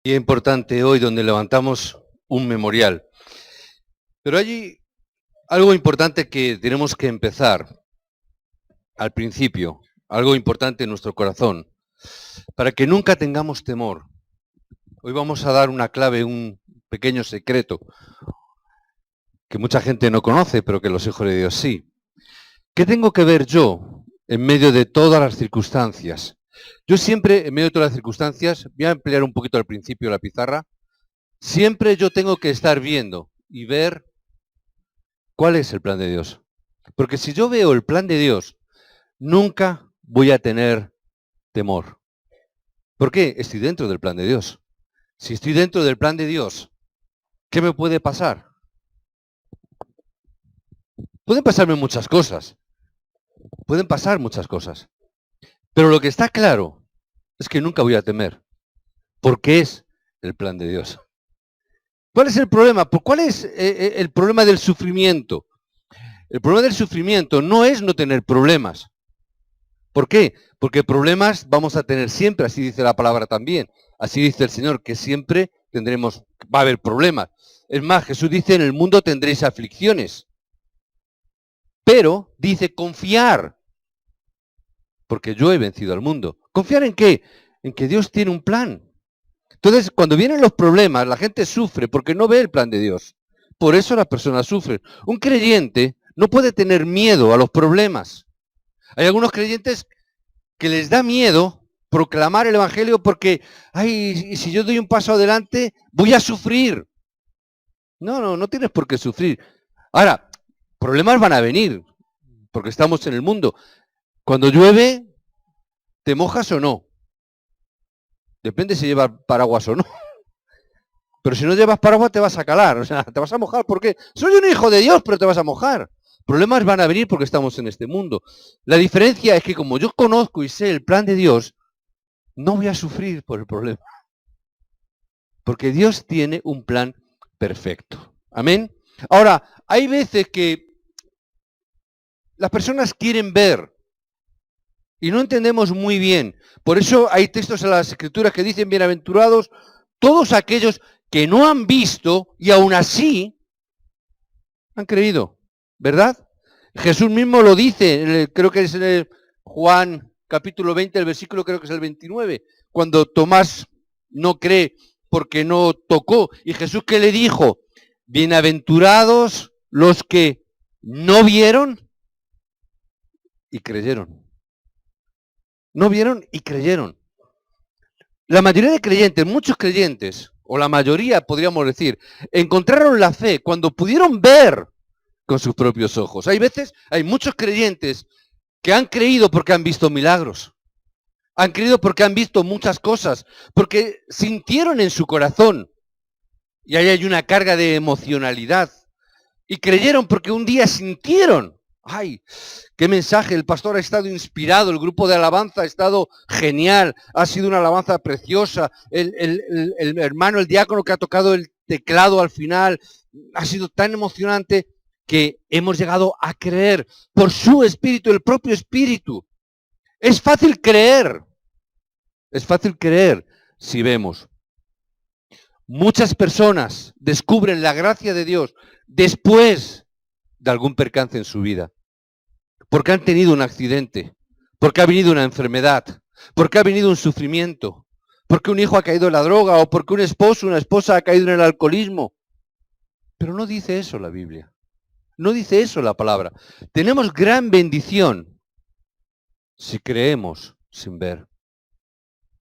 Día importante hoy donde levantamos un memorial. Pero hay algo importante que tenemos que empezar al principio, algo importante en nuestro corazón, para que nunca tengamos temor. Hoy vamos a dar una clave, un pequeño secreto que mucha gente no conoce, pero que los hijos de Dios sí. ¿Qué tengo que ver yo en medio de todas las circunstancias? Yo siempre, en medio de todas las circunstancias, voy a emplear un poquito al principio la pizarra, siempre yo tengo que estar viendo y ver cuál es el plan de Dios. Porque si yo veo el plan de Dios, nunca voy a tener temor. ¿Por qué? Estoy dentro del plan de Dios. Si estoy dentro del plan de Dios, ¿qué me puede pasar? Pueden pasarme muchas cosas. Pueden pasar muchas cosas. Pero lo que está claro es que nunca voy a temer. Porque es el plan de Dios. ¿Cuál es el problema? ¿Cuál es el problema del sufrimiento? El problema del sufrimiento no es no tener problemas. ¿Por qué? Porque problemas vamos a tener siempre, así dice la palabra también. Así dice el Señor, que siempre va a haber problemas. Es más, Jesús dice, en el mundo tendréis aflicciones. Pero dice confiar, porque yo he vencido al mundo. ¿Confiar en qué? En que Dios tiene un plan. Entonces, cuando vienen los problemas, la gente sufre porque no ve el plan de Dios. Por eso las personas sufren. Un creyente no puede tener miedo a los problemas. Hay algunos creyentes que les da miedo proclamar el Evangelio porque, ay, si yo doy un paso adelante, voy a sufrir. No tienes por qué sufrir. Ahora, problemas van a venir, porque estamos en el mundo. Cuando llueve, ¿te mojas o no? Depende si llevas paraguas o no. Pero si no llevas paraguas, te vas a calar, o sea, te vas a mojar. ¿Por qué? Soy un hijo de Dios, pero te vas a mojar. Problemas van a venir porque estamos en este mundo. La diferencia es que como yo conozco y sé el plan de Dios, no voy a sufrir por el problema. Porque Dios tiene un plan perfecto. Amén. Ahora, hay veces que las personas quieren ver y no entendemos muy bien. Por eso hay textos en las Escrituras que dicen, bienaventurados todos aquellos que no han visto y aún así han creído. ¿Verdad? Jesús mismo lo dice, creo que es en el Juan capítulo 20, el versículo creo que es el 29, cuando Tomás no cree porque no tocó. ¿Y Jesús qué le dijo? Bienaventurados los que no vieron y creyeron. No vieron y creyeron. La mayoría de creyentes, muchos creyentes, o la mayoría podríamos decir, encontraron la fe cuando pudieron ver con sus propios ojos. Hay veces, hay muchos creyentes que han creído porque han visto milagros. Han creído porque han visto muchas cosas, porque sintieron en su corazón. Y ahí hay una carga de emocionalidad. Y creyeron porque un día sintieron. ¡Ay! ¡Qué mensaje! El pastor ha estado inspirado, el grupo de alabanza ha estado genial, ha sido una alabanza preciosa. El hermano, el diácono que ha tocado el teclado al final, ha sido tan emocionante que hemos llegado a creer por su espíritu, el propio espíritu. Es fácil creer. Es fácil creer si vemos. Muchas personas descubren la gracia de Dios después de algún percance en su vida. Porque han tenido un accidente, porque ha venido una enfermedad, porque ha venido un sufrimiento, porque un hijo ha caído en la droga o porque un esposo, una esposa ha caído en el alcoholismo. Pero no dice eso la Biblia. No dice eso la palabra. Tenemos gran bendición si creemos sin ver.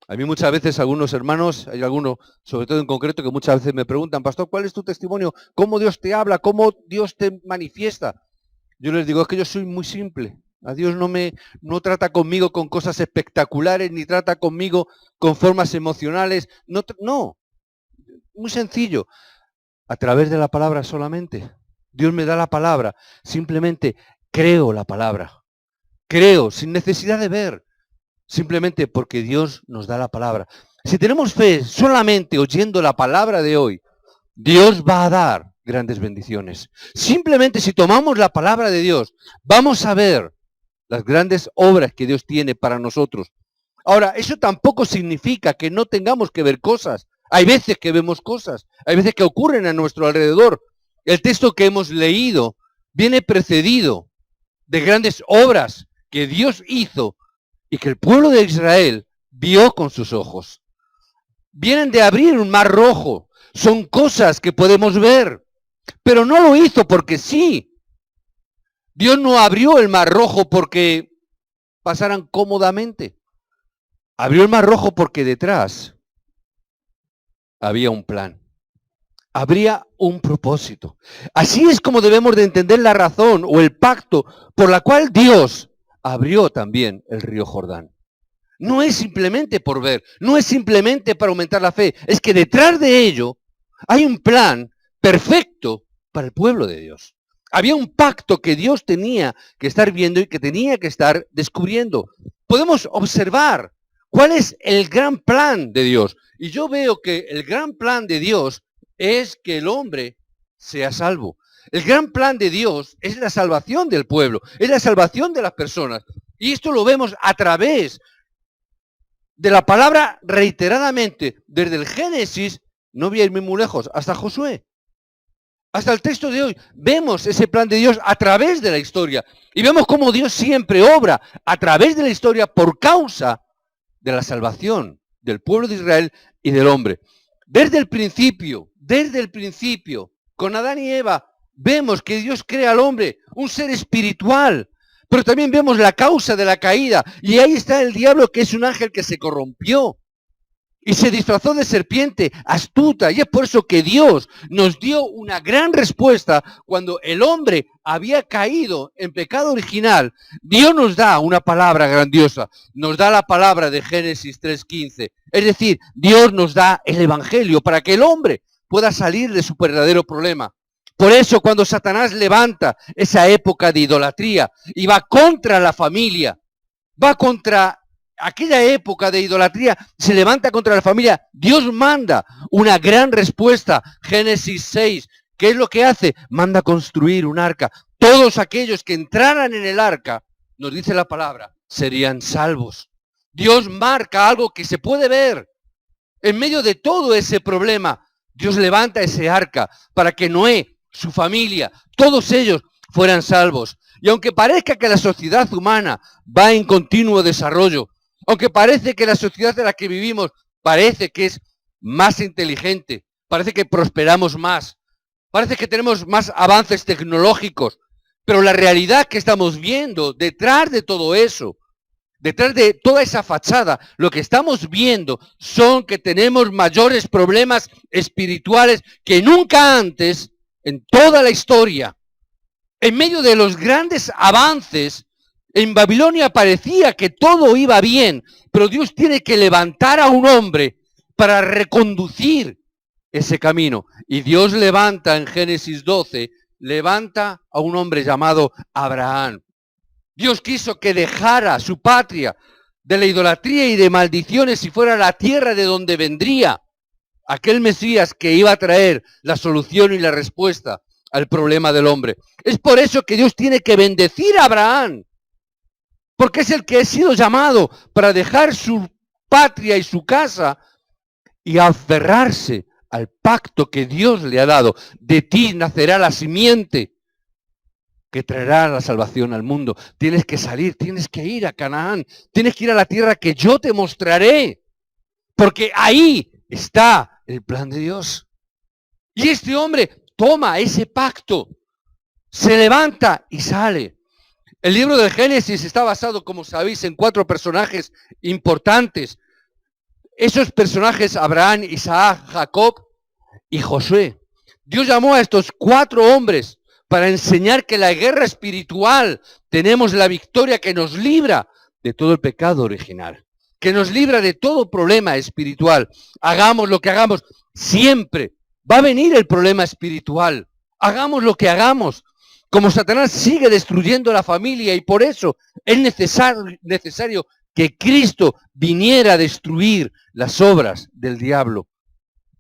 A mí muchas veces algunos hermanos, hay algunos, sobre todo en concreto, que muchas veces me preguntan, pastor, ¿cuál es tu testimonio? ¿Cómo Dios te habla? ¿Cómo Dios te manifiesta? Yo les digo, es que yo soy muy simple. A Dios no trata conmigo con cosas espectaculares, ni trata conmigo con formas emocionales. No, muy sencillo. A través de la palabra solamente. Dios me da la palabra. Simplemente creo la palabra. Creo, sin necesidad de ver. Simplemente porque Dios nos da la palabra. Si tenemos fe solamente oyendo la palabra de hoy, Dios va a dar grandes bendiciones. Simplemente si tomamos la palabra de Dios, vamos a ver las grandes obras que Dios tiene para nosotros. Ahora, eso tampoco significa que no tengamos que ver cosas. Hay veces que vemos cosas, hay veces que ocurren a nuestro alrededor. El texto que hemos leído viene precedido de grandes obras que Dios hizo y que el pueblo de Israel vio con sus ojos. Vienen de abrir un mar rojo. Son cosas que podemos ver, pero no lo hizo porque sí. Dios no abrió el mar rojo porque pasaran cómodamente. Abrió el mar rojo porque detrás había un plan. Habría un propósito. Así es como debemos de entender la razón o el pacto por la cual Dios abrió también el río Jordán. No es simplemente por ver, no es simplemente para aumentar la fe, es que detrás de ello hay un plan perfecto para el pueblo de Dios. Había un pacto que Dios tenía que estar viendo y que tenía que estar descubriendo. Podemos observar cuál es el gran plan de Dios. Y yo veo que el gran plan de Dios es que el hombre sea salvo. El gran plan de Dios es la salvación del pueblo, es la salvación de las personas. Y esto lo vemos a través de la palabra reiteradamente, desde el Génesis, no voy a irme muy lejos, hasta Josué. Hasta el texto de hoy, vemos ese plan de Dios a través de la historia. Y vemos cómo Dios siempre obra a través de la historia por causa de la salvación del pueblo de Israel y del hombre. Desde el principio, con Adán y Eva, vemos que Dios crea al hombre, un ser espiritual, pero también vemos la causa de la caída. Y ahí está el diablo, que es un ángel que se corrompió y se disfrazó de serpiente astuta. Y es por eso que Dios nos dio una gran respuesta cuando el hombre había caído en pecado original. Dios nos da una palabra grandiosa. Nos da la palabra de Génesis 3:15. Es decir, Dios nos da el evangelio para que el hombre pueda salir de su verdadero problema. Por eso cuando Satanás levanta esa época de idolatría y va contra la familia, va contra aquella época de idolatría, se levanta contra la familia, Dios manda una gran respuesta. Génesis 6, ¿qué es lo que hace? Manda construir un arca. Todos aquellos que entraran en el arca, nos dice la palabra, serían salvos. Dios marca algo que se puede ver. En medio de todo ese problema, Dios levanta ese arca para que Noé, su familia, todos ellos fueran salvos. Y aunque parezca que la sociedad humana va en continuo desarrollo, aunque parece que la sociedad en la que vivimos parece que es más inteligente, parece que prosperamos más, parece que tenemos más avances tecnológicos, pero la realidad que estamos viendo detrás de todo eso, detrás de toda esa fachada, lo que estamos viendo son que tenemos mayores problemas espirituales que nunca antes en toda la historia. En medio de los grandes avances, en Babilonia parecía que todo iba bien, pero Dios tiene que levantar a un hombre para reconducir ese camino. Y Dios levanta en Génesis 12, levanta a un hombre llamado Abraham. Dios quiso que dejara su patria de la idolatría y de maldiciones y fuera la tierra de donde vendría aquel Mesías que iba a traer la solución y la respuesta al problema del hombre. Es por eso que Dios tiene que bendecir a Abraham, porque es el que ha sido llamado para dejar su patria y su casa y aferrarse al pacto que Dios le ha dado. De ti nacerá la simiente que traerá la salvación al mundo. Tienes que salir, tienes que ir a Canaán, tienes que ir a la tierra que yo te mostraré, porque ahí está el plan de Dios. Y este hombre toma ese pacto, se levanta y sale. El libro del Génesis está basado, como sabéis, en 4 personajes importantes. Esos personajes, Abraham, Isaac, Jacob y Josué. Dios llamó a estos 4 hombres para enseñar que la guerra espiritual tenemos la victoria que nos libra de todo el pecado original, que nos libra de todo problema espiritual. Hagamos lo que hagamos, siempre va a venir el problema espiritual. Hagamos lo que hagamos. Como Satanás sigue destruyendo la familia y por eso es necesario que Cristo viniera a destruir las obras del diablo.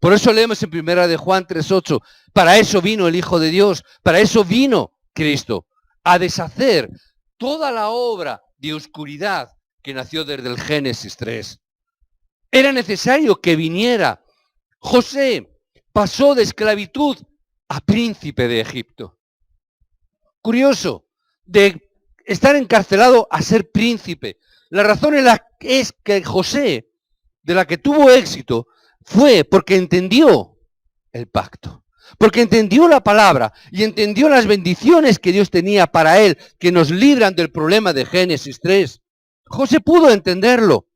Por eso leemos en 1 de Juan 3:8, para eso vino el Hijo de Dios, para eso vino Cristo, a deshacer toda la obra de oscuridad que nació desde el Génesis 3. Era necesario que viniera José pasó de esclavitud a príncipe de Egipto. Curioso, de estar encarcelado a ser príncipe. La razón es que José, de la que tuvo éxito, fue porque entendió el pacto. Porque entendió la palabra y entendió las bendiciones que Dios tenía para él, que nos libran del problema de Génesis 3. José pudo entenderlo.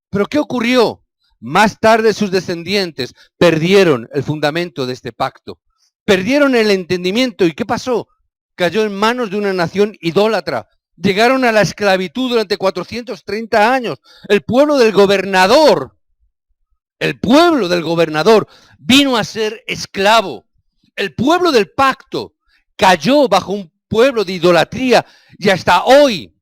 Pero ¿qué ocurrió? Más tarde sus descendientes perdieron el fundamento de este pacto. Perdieron el entendimiento. ¿Y qué pasó? Cayó en manos de una nación idólatra. Llegaron a la esclavitud durante 430 años. El pueblo del gobernador vino a ser esclavo. El pueblo del pacto cayó bajo un pueblo de idolatría y hasta hoy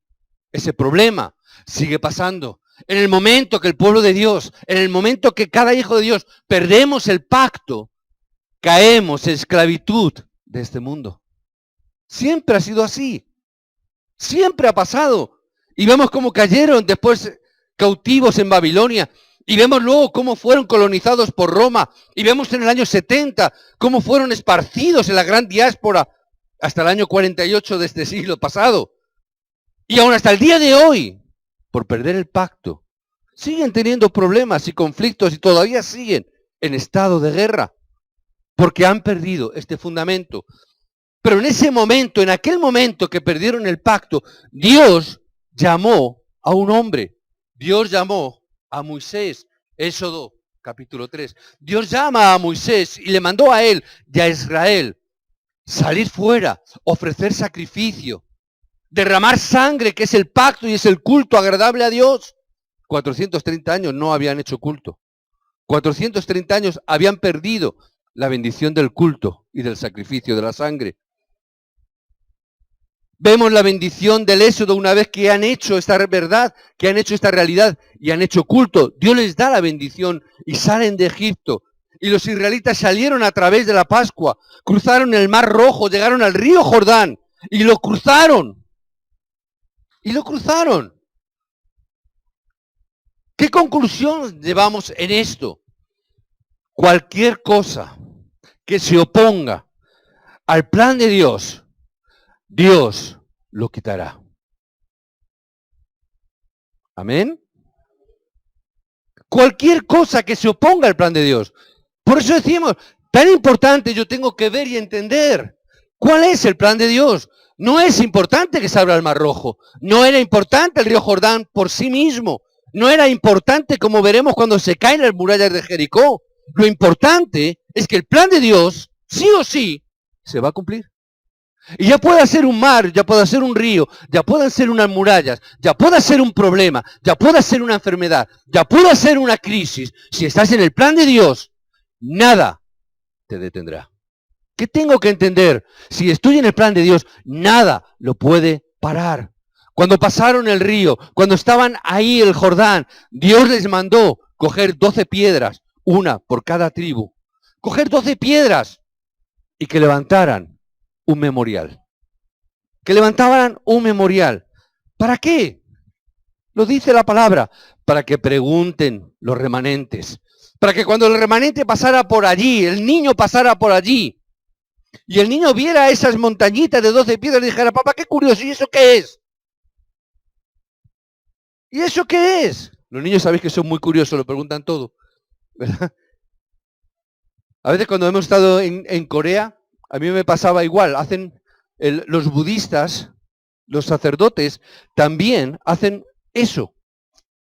ese problema sigue pasando. En el momento que el pueblo de Dios, en el momento que cada hijo de Dios perdemos el pacto, caemos en esclavitud de este mundo. Siempre ha sido así. Siempre ha pasado. Y vemos cómo cayeron después cautivos en Babilonia. Y vemos luego cómo fueron colonizados por Roma. Y vemos en el año 70 cómo fueron esparcidos en la gran diáspora hasta el año 48 de este siglo pasado. Y aún hasta el día de hoy, por perder el pacto, siguen teniendo problemas y conflictos y todavía siguen en estado de guerra. Porque han perdido este fundamento. Pero en ese momento, en aquel momento que perdieron el pacto, Dios llamó a un hombre. Dios llamó a Moisés. Éxodo capítulo 3. Dios llama a Moisés y le mandó a él y a Israel salir fuera, ofrecer sacrificio, derramar sangre, que es el pacto y es el culto agradable a Dios. 430 años no habían hecho culto. 430 años habían perdido la bendición del culto y del sacrificio de la sangre. Vemos la bendición del Éxodo una vez que han hecho esta verdad, que han hecho esta realidad y han hecho culto. Dios les da la bendición y salen de Egipto. Y los israelitas salieron a través de la Pascua, cruzaron el Mar Rojo, llegaron al río Jordán y lo cruzaron. Y lo cruzaron. ¿Qué conclusión llevamos en esto? Cualquier cosa que se oponga al plan de Dios, Dios lo quitará. Amén. Cualquier cosa que se oponga al plan de Dios. Por eso decimos, tan importante yo tengo que ver y entender cuál es el plan de Dios. No es importante que se abra el Mar Rojo. No era importante el río Jordán por sí mismo. No era importante, como veremos cuando se caen las murallas de Jericó. Lo importante es que el plan de Dios, sí o sí, se va a cumplir. Y ya pueda ser un mar, ya pueda ser un río, ya puedan ser unas murallas, ya pueda ser un problema, ya pueda ser una enfermedad, ya pueda ser una crisis. Si estás en el plan de Dios, nada te detendrá. ¿Qué tengo que entender? Si estoy en el plan de Dios, nada lo puede parar. Cuando pasaron el río, cuando estaban ahí el Jordán, Dios les mandó coger 12 piedras, una por cada tribu. Coger 12 piedras y que levantaran un memorial. Que levantaran un memorial. ¿Para qué? Lo dice la palabra. Para que pregunten los remanentes. Para que cuando el remanente pasara por allí, el niño pasara por allí, y el niño viera esas montañitas de 12 piedras y dijera, papá, qué curioso, ¿y eso qué es? ¿Y eso qué es? Los niños sabéis que son muy curiosos, lo preguntan todo, ¿verdad? A veces cuando hemos estado en Corea, a mí me pasaba igual. Los budistas, los sacerdotes, también hacen eso.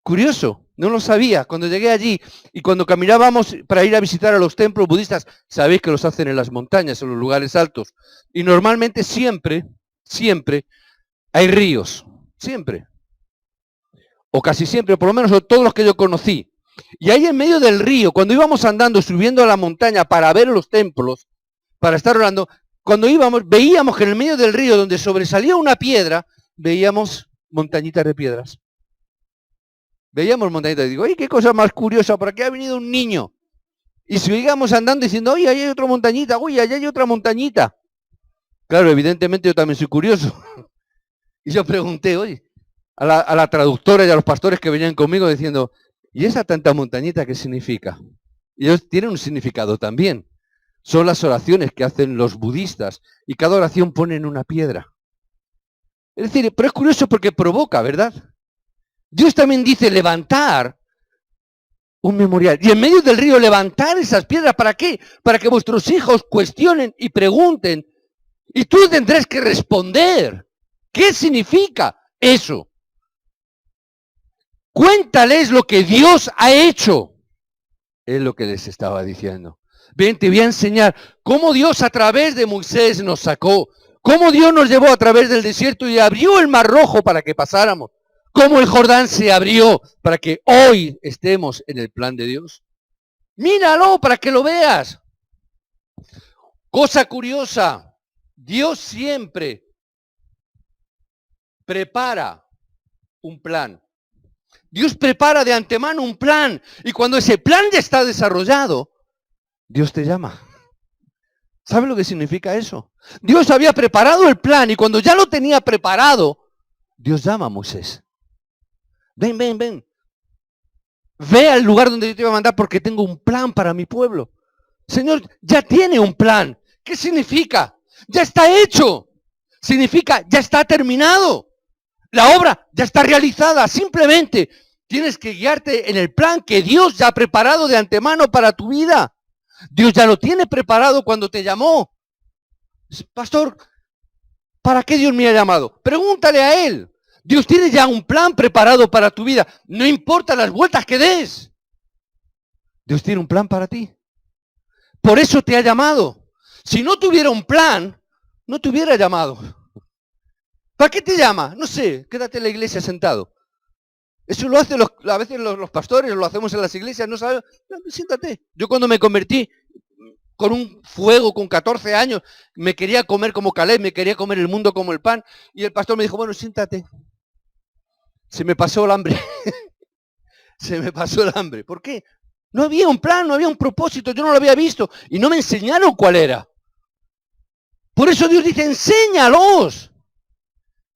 Curioso, no lo sabía. Cuando llegué allí y cuando caminábamos para ir a visitar a los templos budistas, sabéis que los hacen en las montañas, en los lugares altos. Y normalmente siempre hay ríos. Siempre. O casi siempre, por lo menos todos los que yo conocí. Y ahí en medio del río, cuando íbamos andando, subiendo a la montaña para ver los templos, para estar orando, cuando íbamos, veíamos que en el medio del río, donde sobresalía una piedra, veíamos montañitas de piedras. Veíamos montañitas y digo, ¡ay, qué cosa más curiosa! Por aquí ha venido un niño. Y seguíamos andando diciendo, ¡oye, ahí hay otra montañita! ¡Uy, allá hay otra montañita! Claro, evidentemente yo también soy curioso. Y yo pregunté, oye, a la traductora y a los pastores que venían conmigo diciendo, ¿y esa tanta montañita qué significa? Y ellos tienen un significado también. Son las oraciones que hacen los budistas y cada oración ponen una piedra. Es decir, pero es curioso porque provoca, ¿verdad? Dios también dice levantar un memorial. Y en medio del río levantar esas piedras, ¿para qué? Para que vuestros hijos cuestionen y pregunten. Y tú tendrás que responder. ¿Qué significa eso? Cuéntales lo que Dios ha hecho. Es lo que les estaba diciendo. Ven, te voy a enseñar cómo Dios a través de Moisés nos sacó. Cómo Dios nos llevó a través del desierto y abrió el Mar Rojo para que pasáramos. Cómo el Jordán se abrió para que hoy estemos en el plan de Dios. Míralo para que lo veas. Cosa curiosa, Dios siempre prepara un plan. Dios prepara de antemano un plan. Y cuando ese plan ya está desarrollado, Dios te llama. ¿Sabe lo que significa eso? Dios había preparado el plan y cuando ya lo tenía preparado, Dios llama a Moisés. Ven, ven, ven. Ve al lugar donde yo te voy a mandar porque tengo un plan para mi pueblo. Señor, ya tiene un plan. ¿Qué significa? Ya está hecho. Significa, ya está terminado. La obra ya está realizada. Simplemente tienes que guiarte en el plan que Dios ya ha preparado de antemano para tu vida. Dios ya lo tiene preparado cuando te llamó. Pastor, ¿para qué Dios me ha llamado? Pregúntale a Él. Dios tiene ya un plan preparado para tu vida. No importa las vueltas que des. Dios tiene un plan para ti. Por eso te ha llamado. Si no tuviera un plan, no te hubiera llamado. ¿Para qué te llama? No sé, quédate en la iglesia sentado. Eso lo hacen a veces los pastores, lo hacemos en las iglesias, no sabes. Siéntate. Yo cuando me convertí con un fuego, con 14 años, me quería comer como Caleb, me quería comer el mundo como el pan. Y el pastor me dijo, bueno, siéntate. Se me pasó el hambre. Se me pasó el hambre. ¿Por qué? No había un plan, no había un propósito, yo no lo había visto. Y no me enseñaron cuál era. Por eso Dios dice, enséñalos.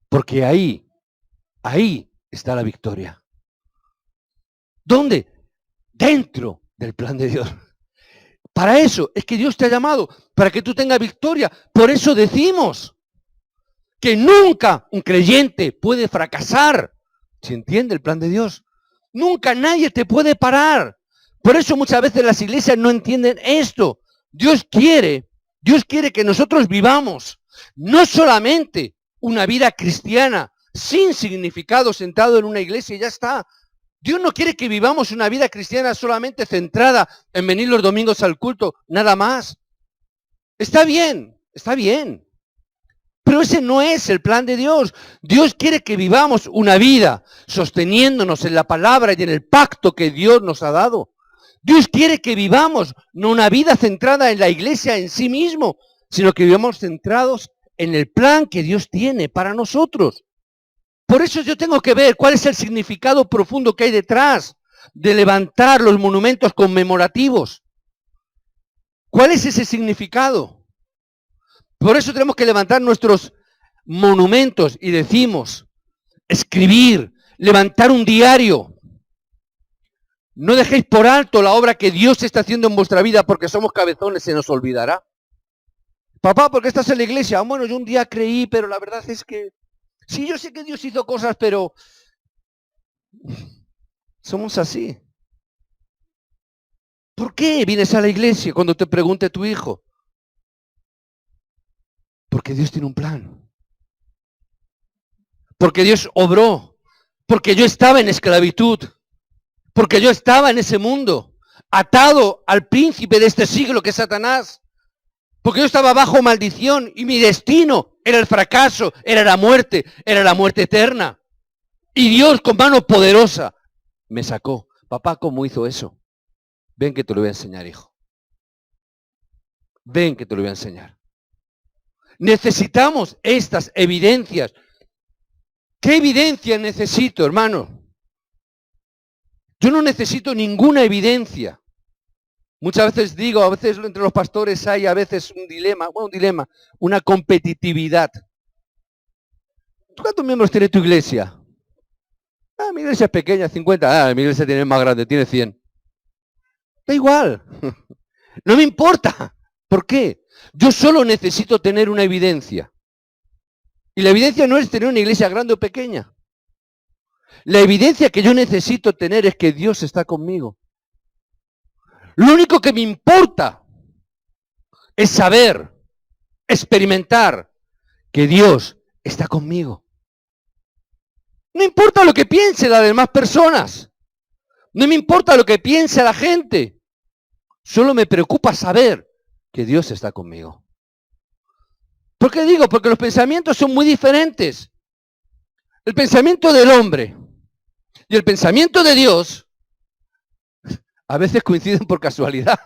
Porque ahí está la victoria. ¿Dónde? Dentro del plan de Dios. Para eso es que Dios te ha llamado, para que tú tengas victoria. Por eso decimos que nunca un creyente puede fracasar si entiende el plan de Dios. Nunca nadie te puede parar. Por eso muchas veces las iglesias no entienden esto. Dios quiere que nosotros vivamos no solamente una vida cristiana sin significado sentado en una iglesia y ya está. Dios no quiere que vivamos una vida cristiana solamente centrada en venir los domingos al culto, nada más. Está bien. Pero ese no es el plan de Dios. Dios quiere que vivamos una vida sosteniéndonos en la palabra y en el pacto que Dios nos ha dado. Dios quiere que vivamos no una vida centrada en la iglesia en sí mismo, sino que vivamos centrados en el plan que Dios tiene para nosotros. Por eso yo tengo que ver cuál es el significado profundo que hay detrás de levantar los monumentos conmemorativos. ¿Cuál es ese significado? Por eso tenemos que levantar nuestros monumentos y decimos, escribir, levantar un diario. No dejéis por alto la obra que Dios está haciendo en vuestra vida porque somos cabezones, se nos olvidará. Papá, ¿por qué estás en la iglesia? Bueno, yo un día creí, pero la verdad es que sí, yo sé que Dios hizo cosas, pero somos así. ¿Por qué vienes a la iglesia cuando te pregunte tu hijo? Porque Dios tiene un plan. Porque Dios obró. Porque yo estaba en esclavitud. Porque yo estaba en ese mundo, atado al príncipe de este siglo que es Satanás. Porque yo estaba bajo maldición y mi destino era el fracaso, era la muerte eterna. Y Dios con mano poderosa me sacó. Papá, ¿cómo hizo eso? Ven que te lo voy a enseñar, hijo. Ven que te lo voy a enseñar. Necesitamos estas evidencias. ¿Qué evidencia necesito, hermano? Yo no necesito ninguna evidencia. Muchas veces digo, a veces entre los pastores hay a veces un dilema, una competitividad. ¿Cuántos miembros tiene tu iglesia? Mi iglesia es pequeña, 50. Mi iglesia tiene más grande, tiene 100. Da igual. No me importa. ¿Por qué? Yo solo necesito tener una evidencia. Y la evidencia no es tener una iglesia grande o pequeña. La evidencia que yo necesito tener es que Dios está conmigo. Lo único que me importa es saber, experimentar que Dios está conmigo. No importa lo que piense las demás personas. No me importa lo que piense la gente. Solo me preocupa saber que Dios está conmigo. ¿Por qué digo? Porque los pensamientos son muy diferentes. El pensamiento del hombre y el pensamiento de Dios a veces coinciden por casualidad,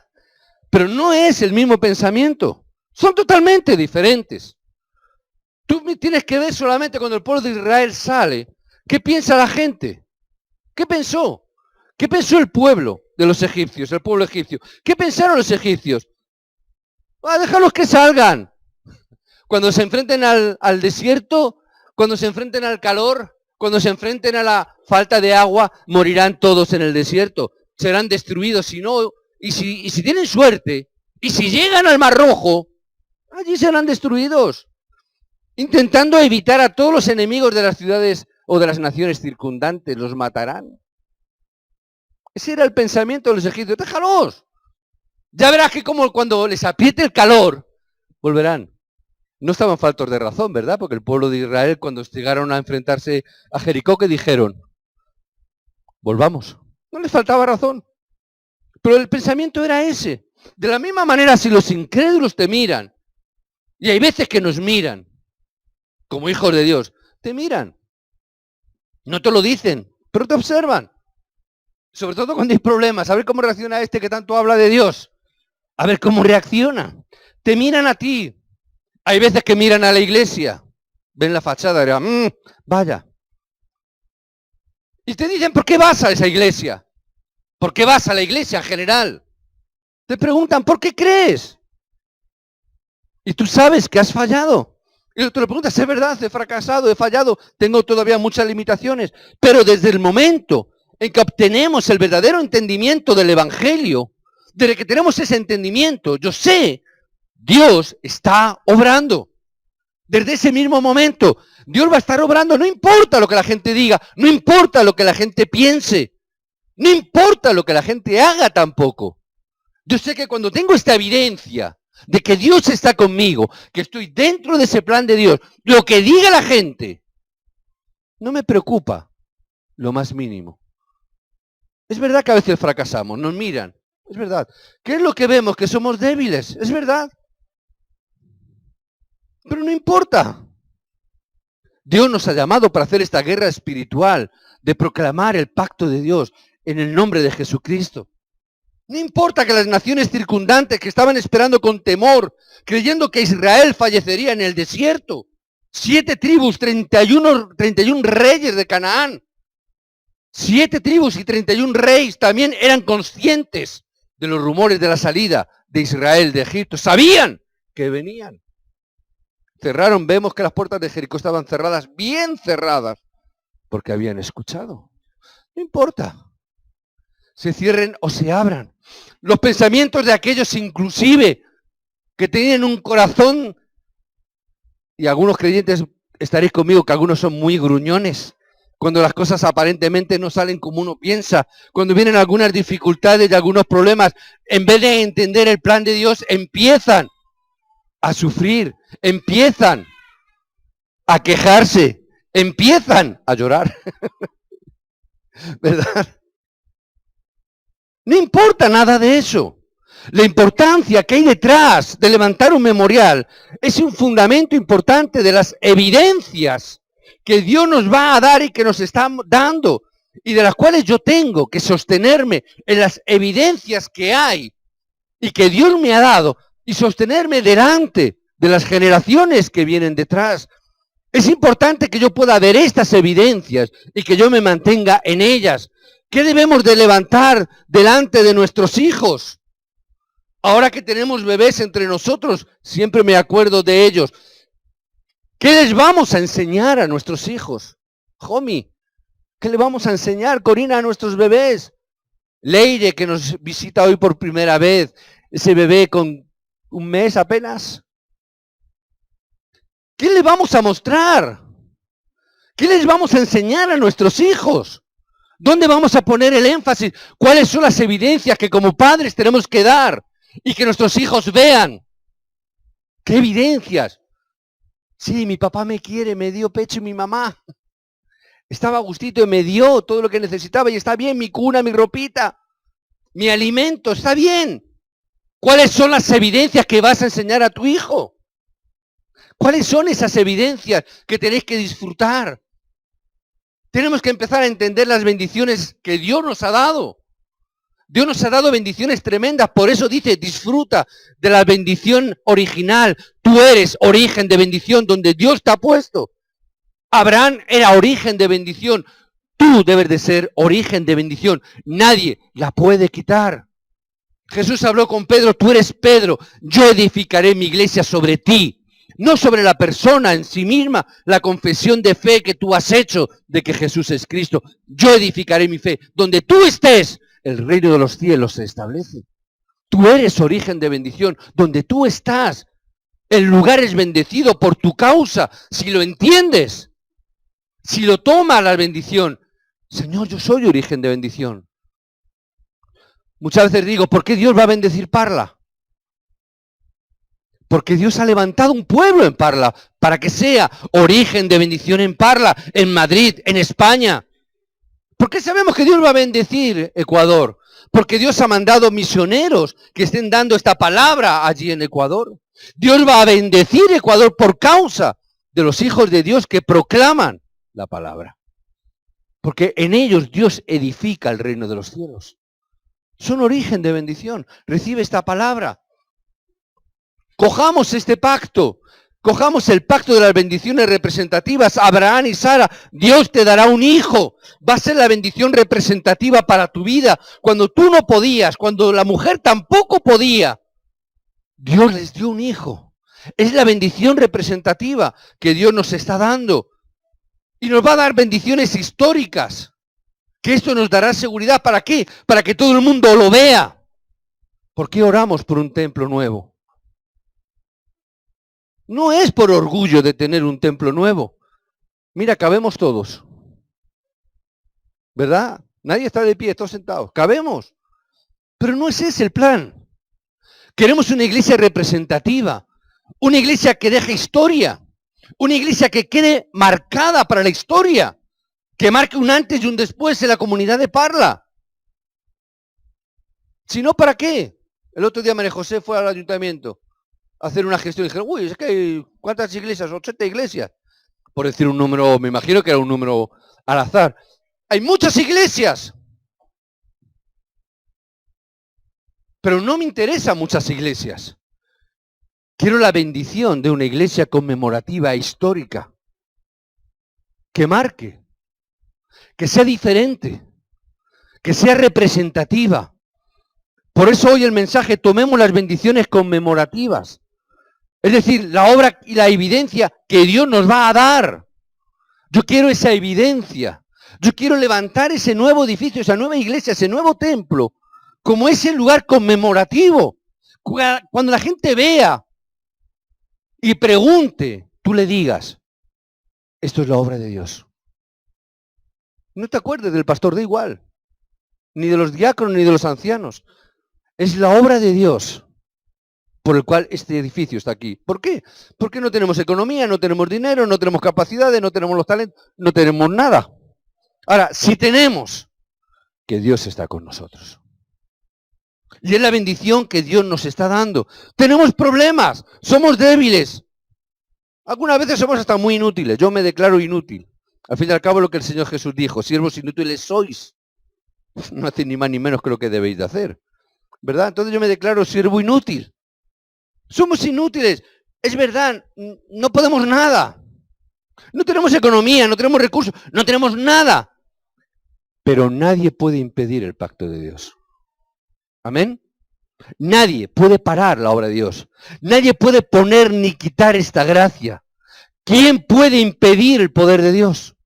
pero no es el mismo pensamiento. Son totalmente diferentes. Tú tienes que ver solamente cuando el pueblo de Israel sale, ¿qué piensa la gente? ¿Qué pensó? ¿Qué pensó el pueblo de los egipcios, el pueblo egipcio? ¿Qué pensaron los egipcios? Déjalos que salgan. Cuando se enfrenten al desierto, cuando se enfrenten al calor, cuando se enfrenten a la falta de agua, morirán todos en el desierto. Serán destruidos, si tienen suerte, y si llegan al Mar Rojo, allí serán destruidos. Intentando evitar a todos los enemigos de las ciudades o de las naciones circundantes, los matarán. Ese era el pensamiento de los egipcios. Déjalos. Ya verás que como cuando les apriete el calor, volverán. No estaban faltos de razón, ¿verdad? Porque el pueblo de Israel, cuando llegaron a enfrentarse a Jericó, ¿qué dijeron? Volvamos. No les faltaba razón. Pero el pensamiento era ese. De la misma manera, si los incrédulos te miran, y hay veces que nos miran, como hijos de Dios, te miran. No te lo dicen, pero te observan. Sobre todo cuando hay problemas. A ver cómo reacciona este que tanto habla de Dios. A ver cómo reacciona. Te miran a ti. Hay veces que miran a la iglesia, ven la fachada y dirán, vaya. Y te dicen, ¿por qué vas a esa iglesia? ¿Por qué vas a la iglesia en general? Te preguntan, ¿por qué crees? Y tú sabes que has fallado. Y tú le preguntas, ¿es verdad? He fracasado, he fallado, tengo todavía muchas limitaciones. Pero desde el momento en que obtenemos el verdadero entendimiento del Evangelio, desde que tenemos ese entendimiento, yo sé, Dios está obrando. Desde ese mismo momento, Dios va a estar obrando. No importa lo que la gente diga, no importa lo que la gente piense, no importa lo que la gente haga tampoco. Yo sé que cuando tengo esta evidencia de que Dios está conmigo, que estoy dentro de ese plan de Dios, lo que diga la gente, no me preocupa lo más mínimo. Es verdad que a veces fracasamos, nos miran, es verdad. ¿Qué es lo que vemos? Que somos débiles, es verdad. Pero no importa. Dios nos ha llamado para hacer esta guerra espiritual, de proclamar el pacto de Dios en el nombre de Jesucristo. No importa que las naciones circundantes que estaban esperando con temor, creyendo que Israel fallecería en el desierto, 7 tribus, 31 reyes de Canaán, 7 tribus y 31 reyes también eran conscientes de los rumores de la salida de Israel de Egipto. Sabían que venían. Cerraron, vemos que las puertas de Jericó estaban cerradas, bien cerradas, porque habían escuchado. No importa. Se cierren o se abran. Los pensamientos de aquellos inclusive que tienen un corazón, y algunos creyentes estaréis conmigo que algunos son muy gruñones, cuando las cosas aparentemente no salen como uno piensa, cuando vienen algunas dificultades y algunos problemas, en vez de entender el plan de Dios, empiezan a sufrir, empiezan a quejarse, empiezan a llorar. ¿Verdad? No importa nada de eso. La importancia que hay detrás de levantar un memorial es un fundamento importante de las evidencias que Dios nos va a dar y que nos está dando, y de las cuales yo tengo que sostenerme en las evidencias que hay y que Dios me ha dado, y sostenerme delante de las generaciones que vienen detrás. Es importante que yo pueda ver estas evidencias y que yo me mantenga en ellas. ¿Qué debemos de levantar delante de nuestros hijos? Ahora que tenemos bebés entre nosotros, siempre me acuerdo de ellos. ¿Qué les vamos a enseñar a nuestros hijos? Jomi, ¿qué le vamos a enseñar, Corina, a nuestros bebés? Leire, que nos visita hoy por primera vez, ese bebé con un mes apenas. ¿Qué le vamos a mostrar? ¿Qué les vamos a enseñar a nuestros hijos? ¿Dónde vamos a poner el énfasis? ¿Cuáles son las evidencias que como padres tenemos que dar y que nuestros hijos vean? ¿Qué evidencias? Sí, mi papá me quiere, me dio pecho y mi mamá. Estaba a gustito y me dio todo lo que necesitaba y está bien, mi cuna, mi ropita, mi alimento, está bien. ¿Cuáles son las evidencias que vas a enseñar a tu hijo? ¿Cuáles son esas evidencias que tenéis que disfrutar? Tenemos que empezar a entender las bendiciones que Dios nos ha dado. Dios nos ha dado bendiciones tremendas, por eso dice, disfruta de la bendición original. Tú eres origen de bendición donde Dios te ha puesto. Abraham era origen de bendición. Tú debes de ser origen de bendición. Nadie la puede quitar. Jesús habló con Pedro, tú eres Pedro, yo edificaré mi iglesia sobre ti. No sobre la persona en sí misma, la confesión de fe que tú has hecho de que Jesús es Cristo. Yo edificaré mi fe. Donde tú estés, el reino de los cielos se establece. Tú eres origen de bendición. Donde tú estás, el lugar es bendecido por tu causa. Si lo entiendes, si lo tomas la bendición, Señor, yo soy origen de bendición. Muchas veces digo, ¿por qué Dios va a bendecir Parla? Porque Dios ha levantado un pueblo en Parla para que sea origen de bendición en Parla, en Madrid, en España. ¿Por qué sabemos que Dios va a bendecir Ecuador? Porque Dios ha mandado misioneros que estén dando esta palabra allí en Ecuador. Dios va a bendecir Ecuador por causa de los hijos de Dios que proclaman la palabra. Porque en ellos Dios edifica el reino de los cielos. Son origen de bendición. Recibe esta palabra. Cojamos este pacto, cojamos el pacto de las bendiciones representativas. Abraham y Sara, Dios te dará un hijo. Va a ser la bendición representativa para tu vida. Cuando tú no podías, cuando la mujer tampoco podía, Dios les dio un hijo. Es la bendición representativa que Dios nos está dando. Y nos va a dar bendiciones históricas. Que esto nos dará seguridad. ¿Para qué? Para que todo el mundo lo vea. ¿Por qué oramos por un templo nuevo? No es por orgullo de tener un templo nuevo. Mira, cabemos todos. ¿Verdad? Nadie está de pie, todos sentados. Cabemos. Pero no es ese el plan. Queremos una iglesia representativa. Una iglesia que deje historia. Una iglesia que quede marcada para la historia. Que marque un antes y un después en la comunidad de Parla. Si no, ¿para qué? El otro día María José fue al ayuntamiento a hacer una gestión y dijeron, uy, es que hay ¿cuántas iglesias? 80 iglesias. Por decir un número, me imagino que era un número al azar. Hay muchas iglesias. Pero no me interesan muchas iglesias. Quiero la bendición de una iglesia conmemorativa, histórica. Que marque. Que sea diferente. Que sea representativa. Por eso hoy el mensaje, tomemos las bendiciones conmemorativas. Es decir, la obra y la evidencia que Dios nos va a dar. Yo quiero esa evidencia. Yo quiero levantar ese nuevo edificio, esa nueva iglesia, ese nuevo templo, como ese lugar conmemorativo. Cuando la gente vea y pregunte, tú le digas, esto es la obra de Dios. No te acuerdes del pastor, da igual. Ni de los diáconos, ni de los ancianos. Es la obra de Dios por el cual este edificio está aquí. ¿Por qué? Porque no tenemos economía, no tenemos dinero, no tenemos capacidades, no tenemos los talentos, no tenemos nada. Ahora, si tenemos, que Dios está con nosotros. Y es la bendición que Dios nos está dando. Tenemos problemas, somos débiles. Algunas veces somos hasta muy inútiles. Yo me declaro inútil. Al fin y al cabo lo que el Señor Jesús dijo, siervos inútiles sois. No hacéis ni más ni menos que lo que debéis de hacer. ¿Verdad? Entonces yo me declaro siervo inútil. Somos inútiles. Es verdad, no podemos nada. No tenemos economía, no tenemos recursos, no tenemos nada. Pero nadie puede impedir el pacto de Dios. ¿Amén? Nadie puede parar la obra de Dios. Nadie puede poner ni quitar esta gracia. ¿Quién puede impedir el poder de Dios?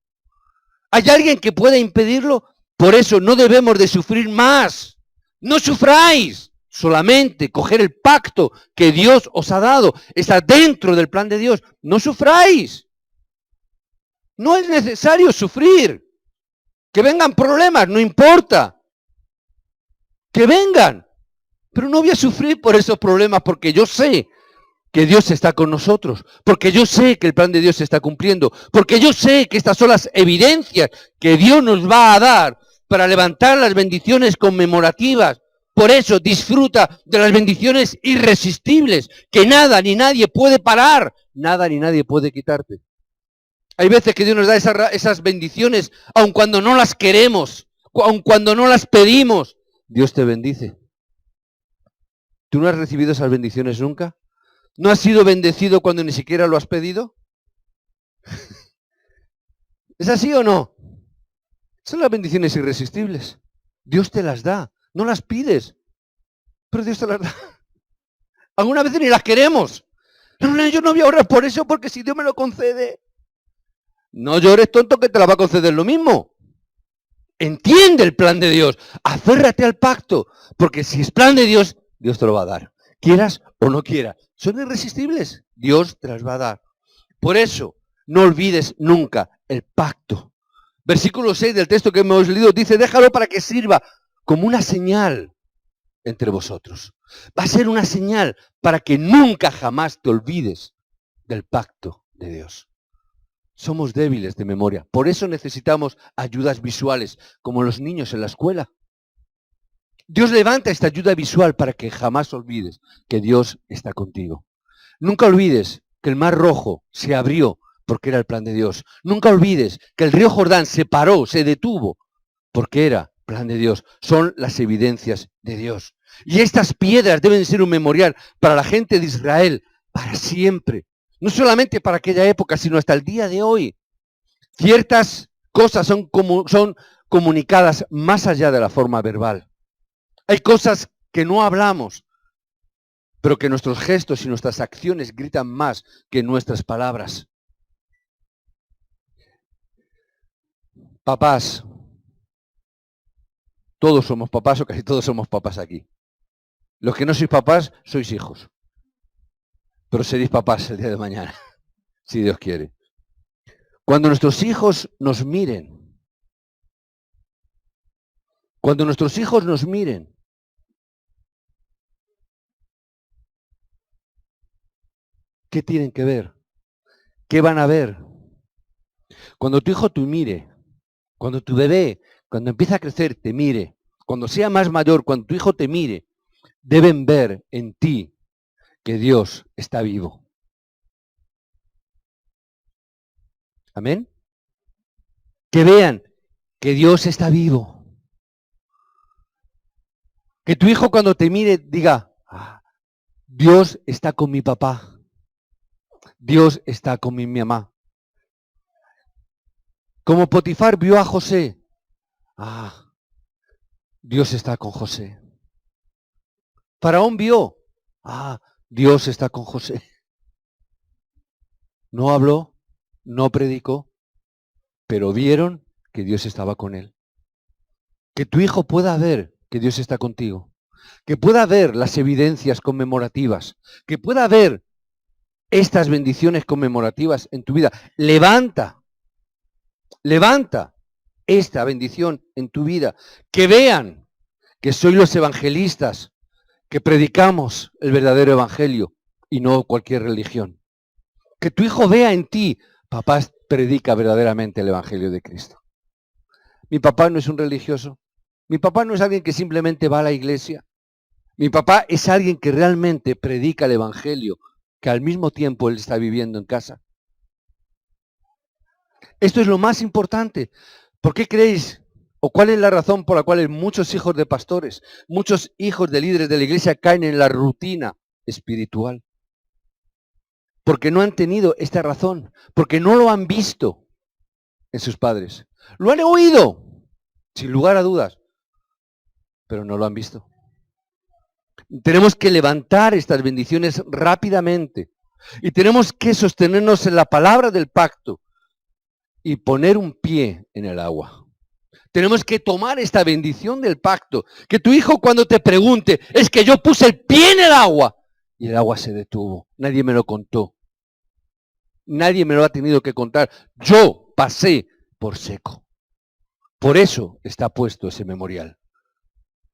¿Hay alguien que pueda impedirlo? Por eso no debemos de sufrir más. No sufráis. Solamente coger el pacto que Dios os ha dado. Está dentro del plan de Dios. No sufráis. No es necesario sufrir. Que vengan problemas, no importa. Que vengan. Pero no voy a sufrir por esos problemas porque yo sé que Dios está con nosotros, porque yo sé que el plan de Dios se está cumpliendo, porque yo sé que estas son las evidencias que Dios nos va a dar para levantar las bendiciones conmemorativas. Por eso disfruta de las bendiciones irresistibles, que nada ni nadie puede parar, nada ni nadie puede quitarte. Hay veces que Dios nos da esas bendiciones, aun cuando no las queremos, aun cuando no las pedimos. Dios te bendice. ¿Tú no has recibido esas bendiciones nunca? ¿No has sido bendecido cuando ni siquiera lo has pedido? ¿Es así o no? Son las bendiciones irresistibles. Dios te las da. No las pides, pero Dios te las da. Algunas veces ni las queremos. No, yo no voy a orar por eso porque si Dios me lo concede. No llores, tonto, que te la va a conceder lo mismo. Entiende el plan de Dios. Aférrate al pacto, porque si es plan de Dios, Dios te lo va a dar. Quieras o no quieras. Son irresistibles. Dios te las va a dar. Por eso, no olvides nunca el pacto. Versículo 6 del texto que hemos leído dice, déjalo para que sirva como una señal entre vosotros. Va a ser una señal para que nunca jamás te olvides del pacto de Dios. Somos débiles de memoria. Por eso necesitamos ayudas visuales, como los niños en la escuela. Dios levanta esta ayuda visual para que jamás olvides que Dios está contigo. Nunca olvides que el Mar Rojo se abrió porque era el plan de Dios. Nunca olvides que el río Jordán se paró, se detuvo, porque era plan de Dios. Son las evidencias de Dios. Y estas piedras deben ser un memorial para la gente de Israel, para siempre. No solamente para aquella época, sino hasta el día de hoy. Ciertas cosas son comunicadas más allá de la forma verbal. Hay cosas que no hablamos, pero que nuestros gestos y nuestras acciones gritan más que nuestras palabras. Papás, todos somos papás o casi todos somos papás aquí. Los que no sois papás, sois hijos. Pero seréis papás el día de mañana, si Dios quiere. Cuando nuestros hijos nos miren, ¿qué tienen que ver? ¿Qué van a ver? Cuando tu hijo te mire, cuando tu bebé, cuando empieza a crecer, te mire, cuando sea más mayor, cuando tu hijo te mire, deben ver en ti que Dios está vivo. Amén. Que vean que Dios está vivo. Que tu hijo cuando te mire diga, Dios está con mi papá. Dios está con mi mamá. Como Potifar vio a José. Dios está con José. Faraón vio. Dios está con José. No habló, no predicó, pero vieron que Dios estaba con él. Que tu hijo pueda ver que Dios está contigo. Que pueda ver las evidencias conmemorativas. Que pueda ver estas bendiciones conmemorativas en tu vida. Levanta esta bendición en tu vida. Que vean que sois los evangelistas, que predicamos el verdadero evangelio y no cualquier religión. Que tu hijo vea en ti, papá predica verdaderamente el evangelio de Cristo. Mi papá no es un religioso. Mi papá no es alguien que simplemente va a la iglesia. Mi papá es alguien que realmente predica el evangelio, que al mismo tiempo él está viviendo en casa. Esto es lo más importante. ¿Por qué creéis? ¿O cuál es la razón por la cual muchos hijos de pastores, muchos hijos de líderes de la iglesia caen en la rutina espiritual? Porque no han tenido esta razón, porque no lo han visto en sus padres. Lo han oído, sin lugar a dudas, pero no lo han visto. Tenemos que levantar estas bendiciones rápidamente y tenemos que sostenernos en la palabra del pacto y poner un pie en el agua. Tenemos que tomar esta bendición del pacto. Que tu hijo cuando te pregunte, es que yo puse el pie en el agua y el agua se detuvo. Nadie me lo contó. Nadie me lo ha tenido que contar. Yo pasé por seco. Por eso está puesto ese memorial.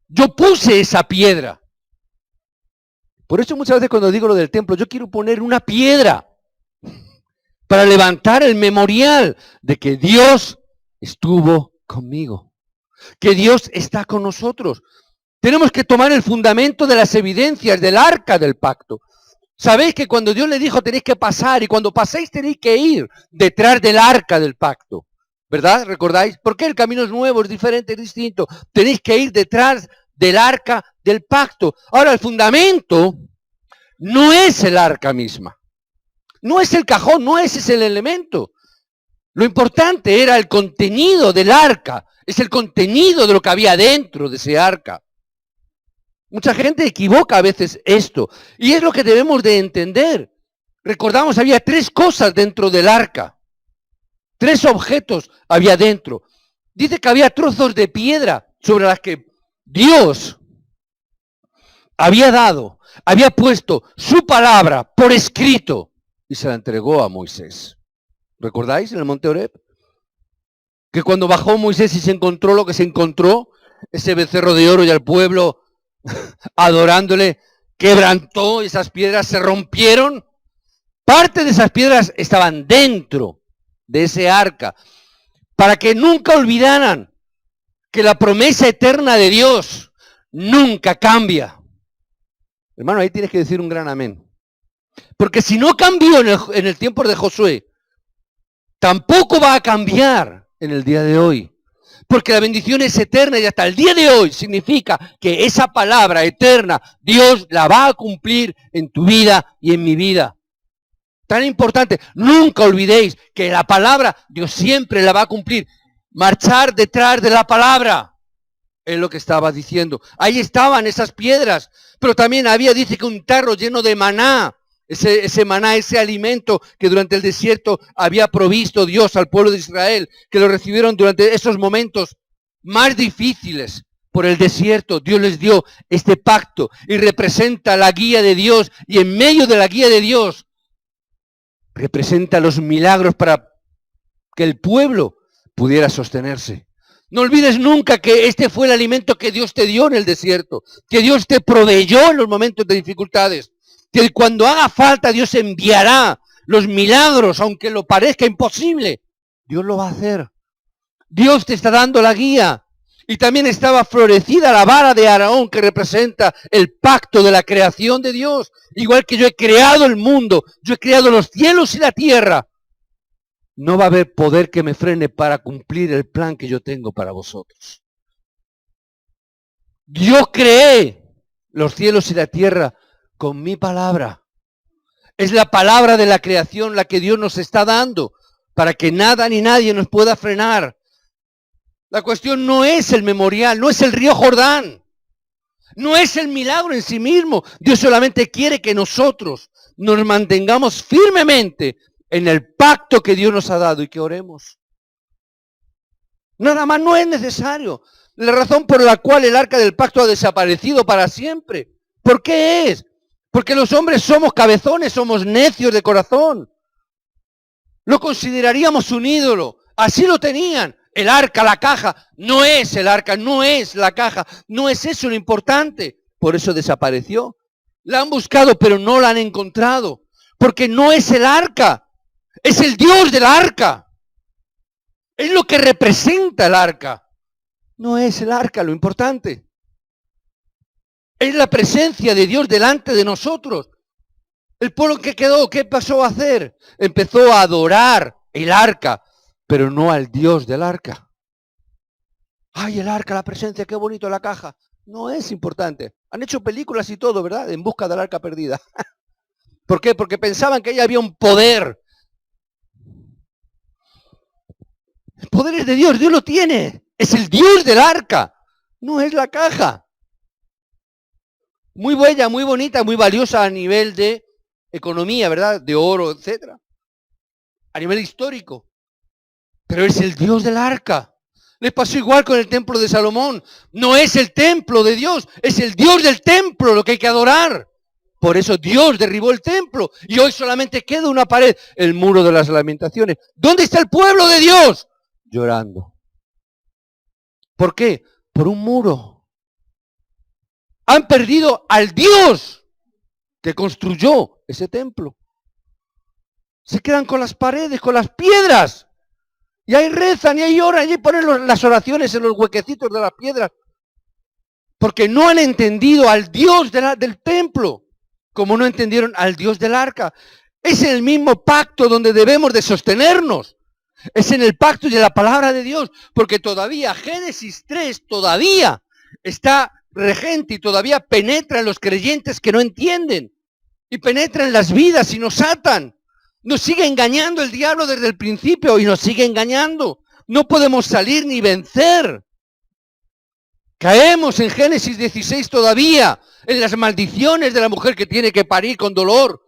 Yo puse esa piedra. Por eso muchas veces cuando digo lo del templo, yo quiero poner una piedra para levantar el memorial de que Dios estuvo conmigo, que Dios está con nosotros. Tenemos que tomar el fundamento de las evidencias del arca del pacto. Sabéis que cuando Dios le dijo tenéis que pasar y cuando paséis tenéis que ir detrás del arca del pacto, ¿verdad? ¿Recordáis? Porque el camino es nuevo, es diferente, es distinto. Tenéis que ir detrás del arca del pacto. Ahora, el fundamento no es el arca misma. No es el cajón, no ese es el elemento. Lo importante era el contenido del arca. Es el contenido de lo que había dentro de ese arca. Mucha gente equivoca a veces esto. Y es lo que debemos de entender. Recordamos, había 3 cosas dentro del arca. 3 objetos había dentro. Dice que había trozos de piedra sobre las que Dios había puesto su palabra por escrito y se la entregó a Moisés. ¿Recordáis en el monte Horeb? Que cuando bajó Moisés y se encontró lo que se encontró, ese becerro de oro y al pueblo adorándole, quebrantó, esas piedras se rompieron. Parte de esas piedras estaban dentro de ese arca, para que nunca olvidaran que la promesa eterna de Dios nunca cambia. Hermano, ahí tienes que decir un gran amén. Porque si no cambió en el tiempo de Josué, tampoco va a cambiar en el día de hoy. Porque la bendición es eterna y hasta el día de hoy significa que esa palabra eterna, Dios la va a cumplir en tu vida y en mi vida. Tan importante, nunca olvidéis que la palabra Dios siempre la va a cumplir. Marchar detrás de la palabra es lo que estaba diciendo. Ahí estaban esas piedras, pero también dice que un tarro lleno de maná. Ese maná, ese alimento que durante el desierto había provisto Dios al pueblo de Israel, que lo recibieron durante esos momentos más difíciles por el desierto. Dios les dio este pacto y representa la guía de Dios, y en medio de la guía de Dios representa los milagros para que el pueblo pudiera sostenerse. No olvides nunca que este fue el alimento que Dios te dio en el desierto, que Dios te proveyó en los momentos de dificultades. Que cuando haga falta Dios enviará los milagros, aunque lo parezca imposible. Dios lo va a hacer. Dios te está dando la guía. Y también estaba florecida la vara de Aarón, que representa el pacto de la creación de Dios. Igual que yo he creado el mundo, yo he creado los cielos y la tierra. No va a haber poder que me frene para cumplir el plan que yo tengo para vosotros. Yo creé los cielos y la tierra con mi palabra. Es la palabra de la creación la que Dios nos está dando para que nada ni nadie nos pueda frenar. La cuestión no es el memorial, no es el río Jordán, no es el milagro en sí mismo. Dios solamente quiere que nosotros nos mantengamos firmemente en el pacto que Dios nos ha dado y que oremos. Nada más no es necesario. La razón por la cual el arca del pacto ha desaparecido para siempre. ¿Por qué es? Porque los hombres somos cabezones, somos necios de corazón. Lo consideraríamos un ídolo. Así lo tenían. El arca, la caja. No es el arca, no es la caja. No es eso lo importante. Por eso desapareció. La han buscado, pero no la han encontrado. Porque no es el arca. Es el Dios del arca. Es lo que representa el arca. No es el arca lo importante. Es la presencia de Dios delante de nosotros. El pueblo que quedó, ¿qué pasó a hacer? Empezó a adorar el arca, pero no al Dios del arca. Ay, el arca, la presencia, qué bonito la caja. No es importante. Han hecho películas y todo, ¿verdad? En busca del arca perdida. ¿Por qué? Porque pensaban que ahí había un poder. El poder es de Dios, Dios lo tiene. Es el Dios del arca, no es la caja. Muy bella, muy bonita, muy valiosa a nivel de economía, ¿verdad? De oro, etcétera. A nivel histórico. Pero es el Dios del arca. Les pasó igual con el templo de Salomón. No es el templo de Dios, es el Dios del templo lo que hay que adorar. Por eso Dios derribó el templo y hoy solamente queda una pared, el muro de las lamentaciones. ¿Dónde está el pueblo de Dios? Llorando. ¿Por qué? Por un muro. Han perdido al Dios que construyó ese templo. Se quedan con las paredes, con las piedras. Y ahí rezan, y ahí oran, y ahí ponen las oraciones en los huequecitos de las piedras. Porque no han entendido al Dios del templo, como no entendieron al Dios del arca. Es en el mismo pacto donde debemos de sostenernos. Es en el pacto de la palabra de Dios, porque todavía Génesis 3 todavía está regente y todavía penetra en los creyentes que no entienden. Y penetra en las vidas y nos atan. Nos sigue engañando el diablo desde el principio y nos sigue engañando. No podemos salir ni vencer. Caemos en Génesis 16 todavía, en las maldiciones de la mujer que tiene que parir con dolor.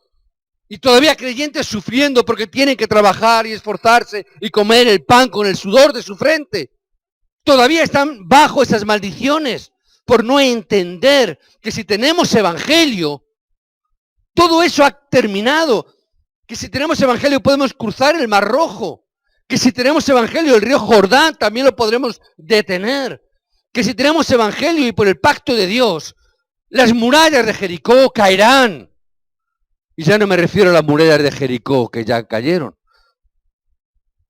Y todavía creyentes sufriendo porque tienen que trabajar y esforzarse y comer el pan con el sudor de su frente. Todavía están bajo esas maldiciones por no entender que si tenemos evangelio, todo eso ha terminado. Que si tenemos evangelio podemos cruzar el Mar Rojo. Que si tenemos evangelio el río Jordán también lo podremos detener. Que si tenemos evangelio y por el pacto de Dios, las murallas de Jericó caerán. Y ya no me refiero a las murallas de Jericó que ya cayeron,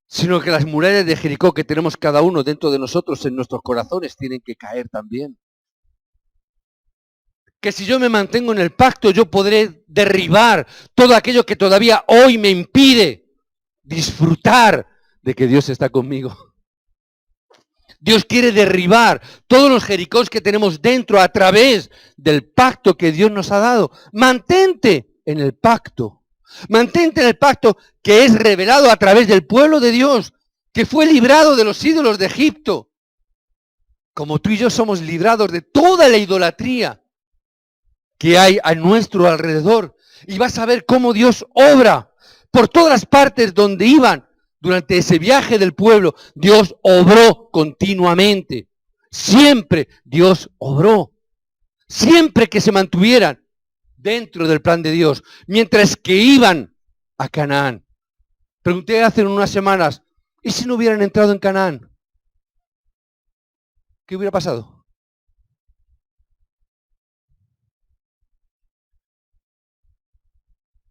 sino que las murallas de Jericó que tenemos cada uno dentro de nosotros, en nuestros corazones, tienen que caer también. Que si yo me mantengo en el pacto, yo podré derribar todo aquello que todavía hoy me impide disfrutar de que Dios está conmigo. Dios quiere derribar todos los Jericós que tenemos dentro a través del pacto que Dios nos ha dado. Mantente en el pacto. Mantente en el pacto que es revelado a través del pueblo de Dios, que fue librado de los ídolos de Egipto. Como tú y yo somos librados de toda la idolatría que hay a nuestro alrededor. Y vas a ver cómo Dios obra por todas las partes donde iban. Durante ese viaje del pueblo, Dios obró continuamente. Siempre Dios obró. Siempre que se mantuvieran dentro del plan de Dios. Mientras que iban a Canaán. Pregunté hace unas semanas, ¿y si no hubieran entrado en Canaán? ¿Qué hubiera pasado?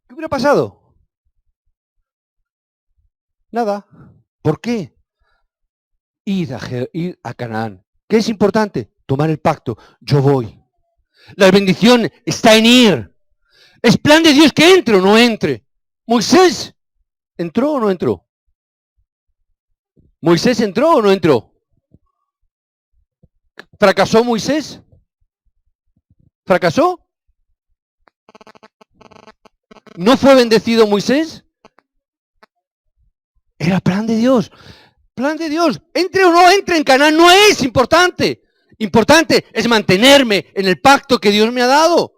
¿Qué hubiera pasado? Nada. ¿Por qué? Ir a Canaán. ¿Qué es importante? Tomar el pacto. Yo voy. La bendición está en ir. ¿Es plan de Dios que entre o no entre? ¿Moisés entró o no entró? ¿Moisés entró o no entró? ¿Fracasó Moisés? ¿Fracasó? ¿No fue bendecido Moisés? Era plan de Dios. Plan de Dios. Entre o no entre en Canaán no es importante. Importante es mantenerme en el pacto que Dios me ha dado.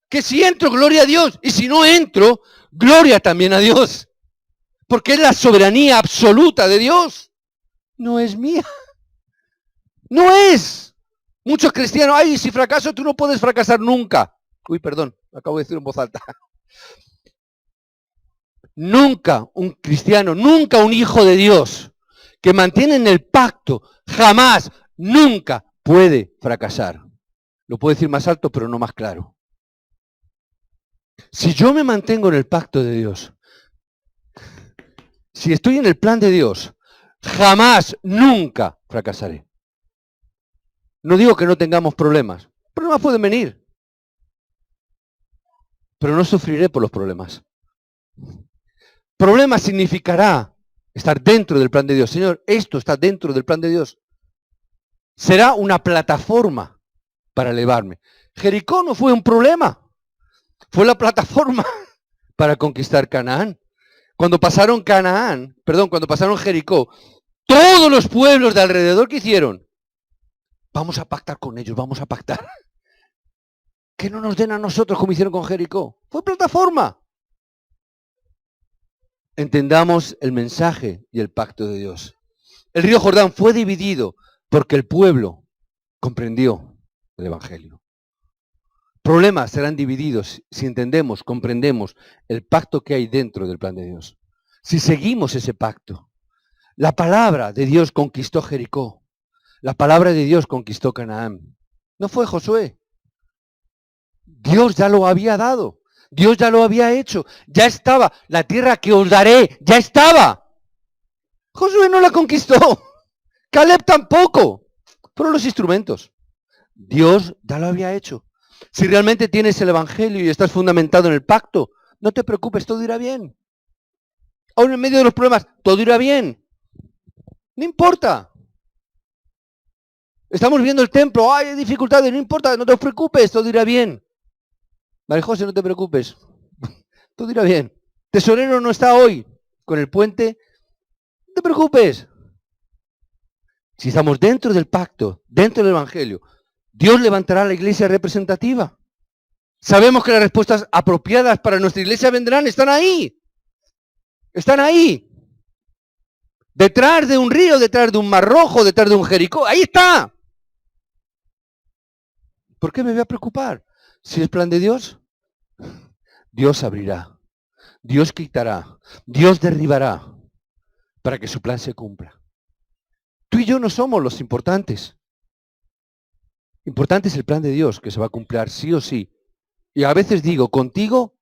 Que si entro, gloria a Dios. Y si no entro, gloria también a Dios. Porque es la soberanía absoluta de Dios. No es mía. No es. Muchos cristianos, ay, si fracaso, tú no puedes fracasar nunca. Uy, perdón, acabo de decir en voz alta. Nunca un cristiano, nunca un hijo de Dios que mantiene en el pacto, jamás, nunca puede fracasar. Lo puedo decir más alto, pero no más claro. Si yo me mantengo en el pacto de Dios, si estoy en el plan de Dios, jamás, nunca fracasaré. No digo que no tengamos problemas. Problemas pueden venir. Pero no sufriré por los problemas. Problema significará estar dentro del plan de Dios. Señor, esto está dentro del plan de Dios. Será una plataforma para elevarme. Jericó no fue un problema. Fue la plataforma para conquistar Canaán. Cuando pasaron Jericó, todos los pueblos de alrededor, ¿qué hicieron? Vamos a pactar con ellos, vamos a pactar. Que no nos den a nosotros como hicieron con Jericó. Fue plataforma. Entendamos el mensaje y el pacto de Dios. El río Jordán fue dividido porque el pueblo comprendió el Evangelio. Problemas serán divididos si entendemos, comprendemos el pacto que hay dentro del plan de Dios. Si seguimos ese pacto, la palabra de Dios conquistó Jericó. La palabra de Dios conquistó Canaán. No fue Josué. Dios ya lo había dado. Dios ya lo había hecho. Ya estaba. La tierra que os daré, ya estaba. Josué no la conquistó. Caleb tampoco. Fueron los instrumentos. Dios ya lo había hecho. Si realmente tienes el Evangelio y estás fundamentado en el pacto, no te preocupes, todo irá bien. Aún en medio de los problemas, todo irá bien. No importa. Estamos viendo el templo, hay dificultades, no importa, no te preocupes, todo irá bien. María José, no te preocupes, todo irá bien. Tesorero no está hoy con el puente, no te preocupes. Si estamos dentro del pacto, dentro del Evangelio, Dios levantará la iglesia representativa. Sabemos que las respuestas apropiadas para nuestra iglesia vendrán, están ahí. Están ahí. Detrás de un río, detrás de un mar rojo, detrás de un Jericó, ahí está. ¿Por qué me voy a preocupar? Si es plan de Dios, Dios abrirá, Dios quitará, Dios derribará para que su plan se cumpla. Tú y yo no somos los importantes. Importante es el plan de Dios que se va a cumplir sí o sí. Y a veces digo, contigo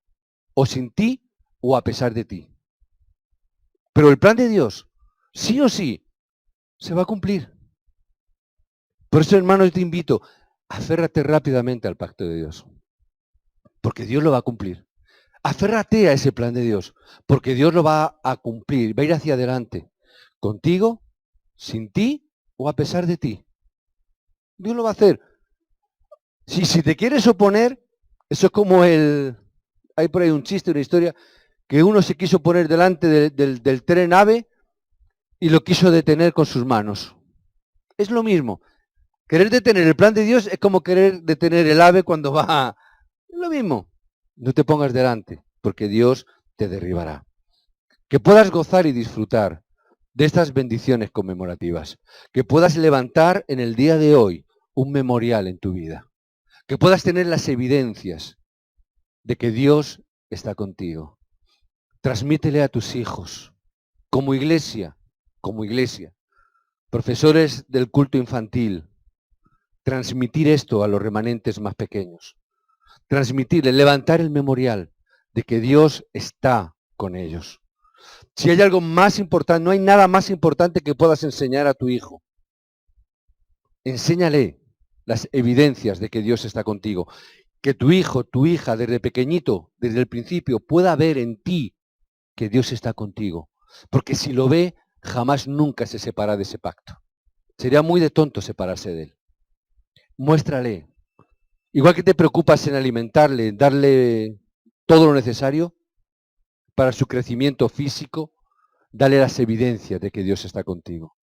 o sin ti o a pesar de ti. Pero el plan de Dios, sí o sí, se va a cumplir. Por eso, hermano, yo te invito, aférrate rápidamente al pacto de Dios. Porque Dios lo va a cumplir. Aférrate a ese plan de Dios, porque Dios lo va a cumplir, va a ir hacia adelante, contigo, sin ti o a pesar de ti. Dios lo va a hacer. Si te quieres oponer, eso es como hay por ahí un chiste, una historia, que uno se quiso poner delante del tren AVE y lo quiso detener con sus manos. Es lo mismo. Querer detener el plan de Dios es como querer detener el ave cuando va. Es lo mismo. No te pongas delante, porque Dios te derribará. Que puedas gozar y disfrutar de estas bendiciones conmemorativas. Que puedas levantar en el día de hoy un memorial en tu vida. Que puedas tener las evidencias de que Dios está contigo. Transmítele a tus hijos, como iglesia, profesores del culto infantil, transmitir esto a los remanentes más pequeños. Transmitirle, levantar el memorial de que Dios está con ellos. Si hay algo más importante, no hay nada más importante que puedas enseñar a tu hijo. Enséñale las evidencias de que Dios está contigo. Que tu hijo, tu hija, desde pequeñito, desde el principio, pueda ver en ti que Dios está contigo. Porque si lo ve, jamás nunca se separa de ese pacto. Sería muy de tonto separarse de él. Muéstrale. Igual que te preocupas en alimentarle, darle todo lo necesario para su crecimiento físico, dale las evidencias de que Dios está contigo.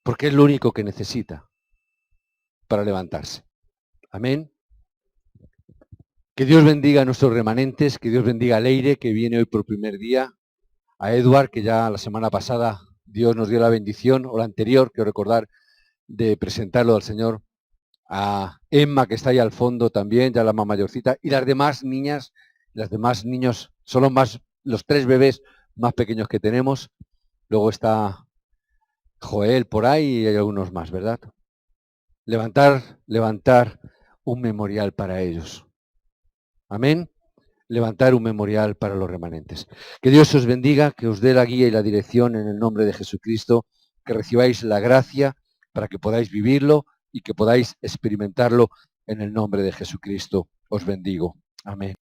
Porque es lo único que necesita para levantarse. Amén. Que Dios bendiga a nuestros remanentes, que Dios bendiga a Leire, que viene hoy por primer día, a Edward, que ya la semana pasada Dios nos dio la bendición, o la anterior, quiero recordar, de presentarlo al Señor, a Emma, que está ahí al fondo también, ya la más mayorcita, y las demás niñas, los demás niños, son los 3 bebés más pequeños que tenemos. Luego está Joel por ahí y hay algunos más, ¿verdad? Levantar un memorial para ellos. Amén. Levantar un memorial para los remanentes. Que Dios os bendiga, que os dé la guía y la dirección en el nombre de Jesucristo, que recibáis la gracia para que podáis vivirlo y que podáis experimentarlo en el nombre de Jesucristo. Os bendigo. Amén.